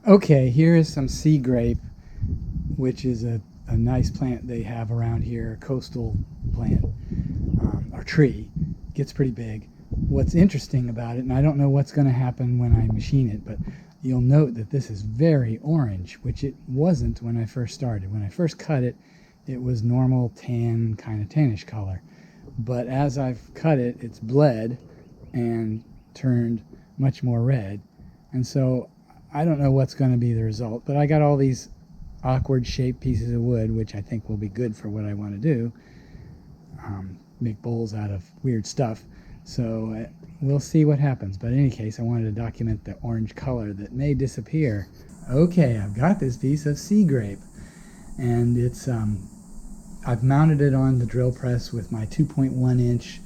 Okay, here is some SeaGrape, which is a nice plant they have around here, a coastal plant or tree. Gets pretty big. What's interesting about it, and I don't know what's going to happen when I machine it, but you'll note that this is very orange, which it wasn't when I first started. When I first cut it, it was normal tan, kind of tannish color. But as I've cut it, it's bled and turned much more red. And so I don't know what's going to be the result, but I got all these awkward shaped pieces of wood, which I think will be good for what I want to do. Make bowls out of weird stuff. So we'll see what happens. But in any case, I wanted to document the orange color that may disappear. Okay, I've got this piece of SeaGrape, and it's I've mounted it on the drill press with my 2.1 inch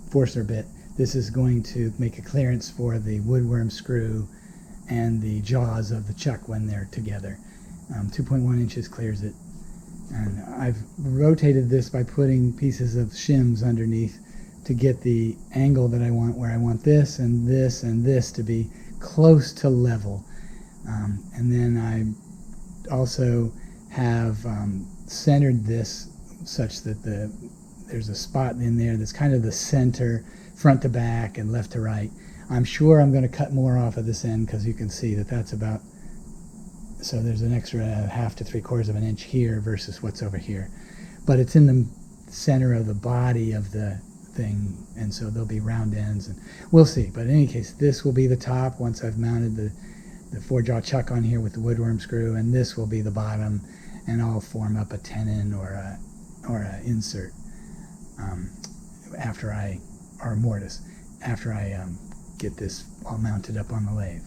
forcer bit. This is going to make a clearance for the woodworm screw and the jaws of the chuck when they're together. 2.1 inches clears it. And I've rotated this by putting pieces of shims underneath to get the angle that I want, where I want this and this and this to be close to level. And then I also have centered this such that there's a spot in there that's kind of the center, front to back and left to right. I'm sure I'm going to cut more off of this end because you can see that that's about, so there's an extra 1/2 to 3/4 of an inch here versus what's over here. But it's in the center of the body of the thing, and so there'll be round ends, and we'll see. But in any case, this will be the top once I've mounted the 4-jaw chuck on here with the woodworm screw, and this will be the bottom, and I'll form up a tenon or a insert or a mortise after I get this all mounted up on the lathe.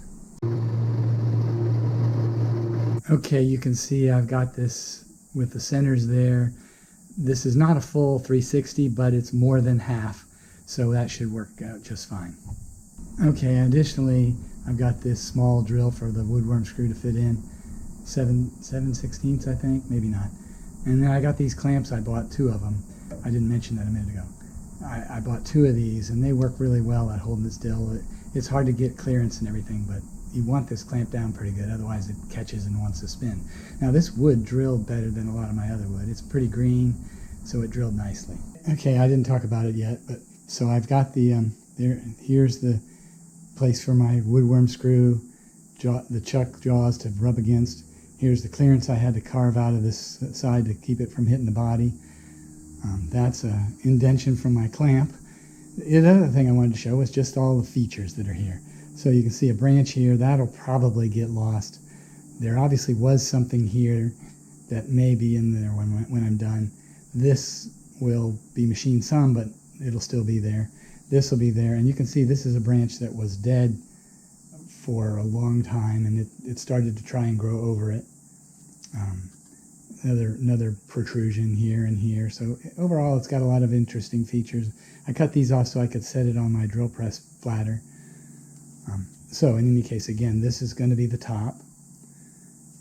Okay, you can see I've got this with the centers there. This is not a full 360, but it's more than half, so that should work out just fine. Okay, additionally, I've got this small drill for the woodworm screw to fit in, 7/16, I think, maybe not. And then I got these clamps. I bought 2 of them. I didn't mention that a minute ago. I bought 2 of these, and they work really well at holding this still. It's hard to get clearance and everything, but you want this clamped down pretty good, otherwise it catches and wants to spin. Now this wood drilled better than a lot of my other wood. It's pretty green, so it drilled nicely. Okay, I didn't talk about it yet, but so I've got the here's the place for my woodworm screw, the chuck jaws to rub against. Here's the clearance I had to carve out of this side to keep it from hitting the body. That's an indentation from my clamp. The other thing I wanted to show was just all the features that are here. So you can see a branch here. That'll probably get lost. There obviously was something here that may be in there when I'm done. This will be machined some, but it'll still be there. This will be there. And you can see this is a branch that was dead for a long time, and it started to try and grow over it. Another protrusion here and here. So overall, it's got a lot of interesting features. I cut these off so I could set it on my drill press flatter. So in any case, again, this is going to be the top,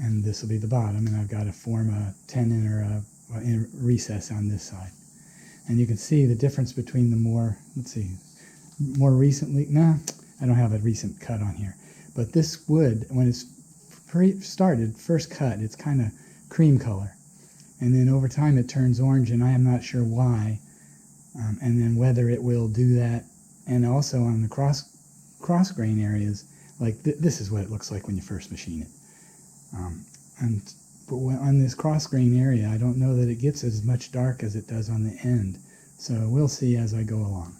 and this will be the bottom, and I've got to form a tenon or a recess on this side. And you can see the difference between the more recently, I don't have a recent cut on here, but this wood, when it's first cut, it's kind of cream color, and then over time it turns orange, and I am not sure why, and then whether it will do that. And also on the cross grain areas, like this is what it looks like when you first machine it, but on this cross grain area, I don't know that it gets as much dark as it does on the end, so we'll see as I go along.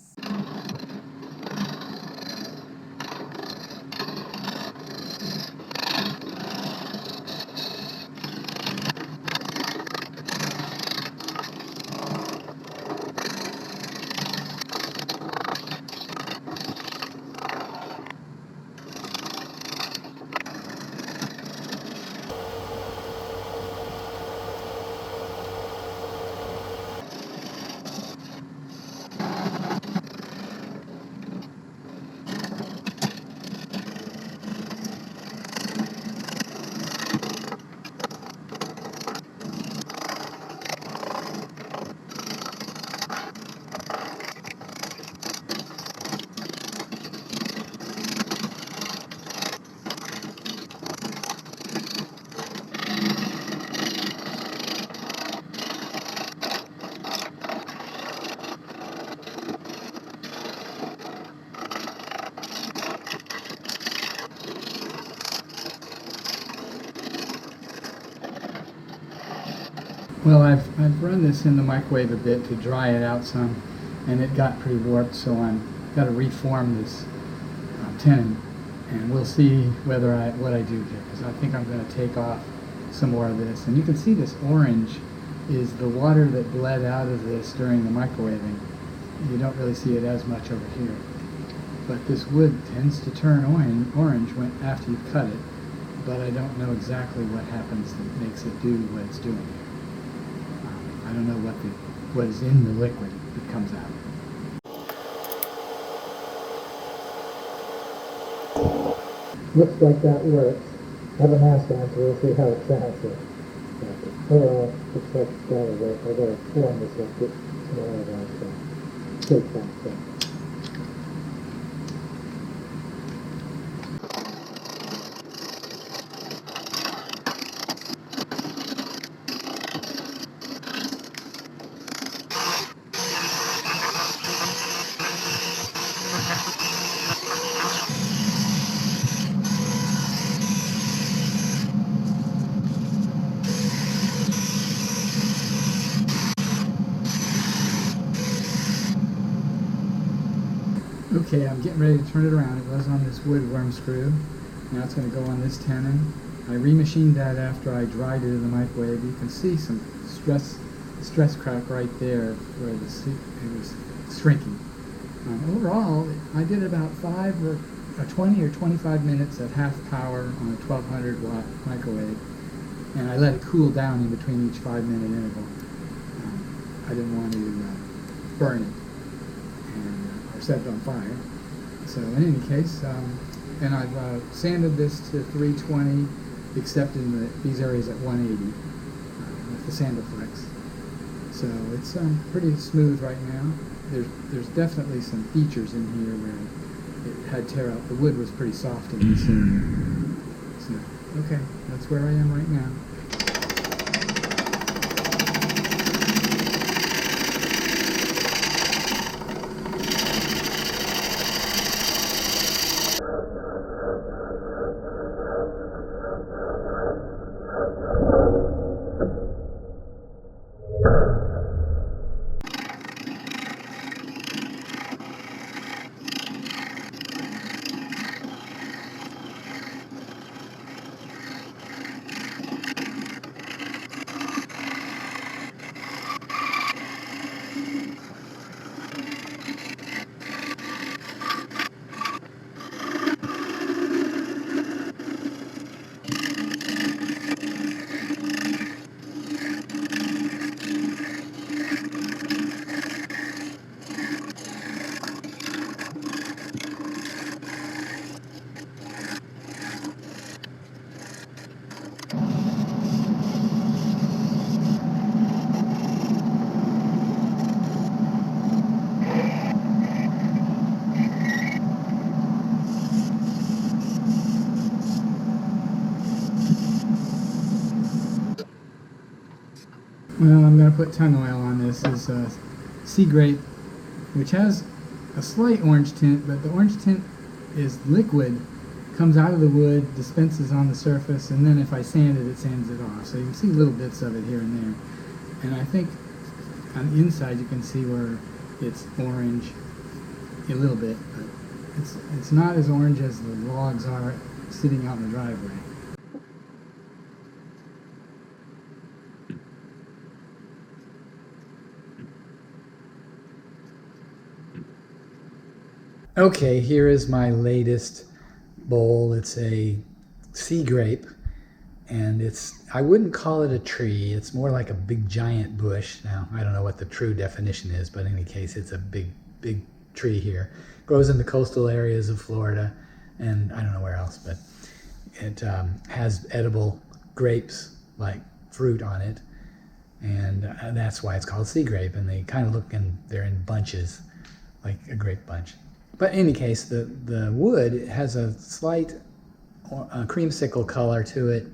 Well, I've run this in the microwave a bit to dry it out some, and it got pretty warped, so I'm got to reform this tenon, and we'll see what I do here, because I think I'm going to take off some more of this. And you can see this orange is the water that bled out of this during the microwaving. You don't really see it as much over here, but this wood tends to turn orange when after you cut it, but I don't know exactly what happens that makes it do what it's doing here. I don't know what is in the liquid that comes out. Looks like that works. I have a mask on, so we'll see how it sounds here. Overall, looks like it's gotta work. I gotta form this up, get some oil on it, so take that stuff. Okay, I'm getting ready to turn it around. It was on this wood worm screw. Now it's going to go on this tenon. I remachined that after I dried it in the microwave. You can see some stress crack right there where it was shrinking. Overall, I did about 20 or 25 minutes at half power on a 1200 watt microwave, and I let it cool down in between each 5-minute interval. I didn't want to burn it or set it on fire. So in any case, and I've sanded this to 320, except in these areas at 180 with the Sandiflex. So it's pretty smooth right now. There's definitely some features in here where it had tear out. The wood was pretty soft in this area. So, okay, that's where I am right now. Well, I'm going to put tongue oil on this. This is SeaGrape, which has a slight orange tint, but the orange tint is liquid, comes out of the wood, dispenses on the surface, and then if I sand it, it sands it off. So you can see little bits of it here and there. And I think on the inside you can see where it's orange a little bit, but it's not as orange as the logs are sitting out in the driveway. Okay, here is my latest bowl. It's a SeaGrape, and I wouldn't call it a tree. It's more like a big giant bush. Now, I don't know what the true definition is, but in any case, it's a big tree here. Grows in the coastal areas of Florida, and I don't know where else, but it has edible grapes, like fruit on it, and that's why it's called SeaGrape, and they kind of look they're in bunches, like a grape bunch. But in any case, the wood has a slight creamsicle color to it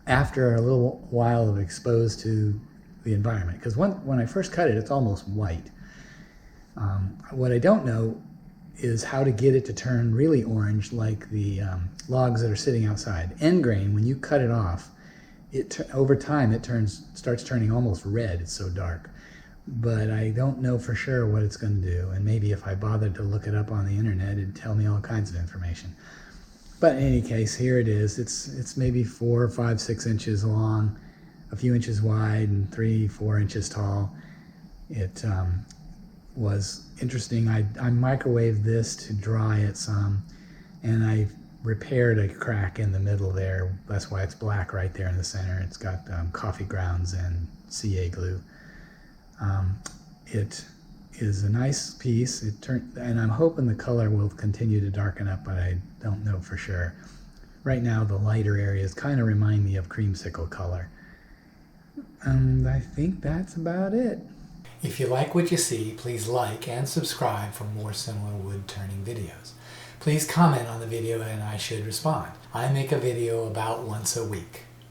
after a little while of exposed to the environment. Because when I first cut it, it's almost white. What I don't know is how to get it to turn really orange like the logs that are sitting outside. End grain, when you cut it off, over time it starts turning almost red. It's so dark. But I don't know for sure what it's going to do. And maybe if I bothered to look it up on the internet, it'd tell me all kinds of information. But in any case, here it is. It's maybe 4, 5, 6 inches long, a few inches wide, and 3, 4 inches tall. It was interesting. I microwaved this to dry it some, and I repaired a crack in the middle there. That's why it's black right there in the center. It's got coffee grounds and CA glue. It is a nice piece. And I'm hoping the color will continue to darken up, but I don't know for sure. Right now, the lighter areas kind of remind me of creamsicle color. And I think that's about it. If you like what you see, please like and subscribe for more similar wood turning videos. Please comment on the video and I should respond. I make a video about once a week.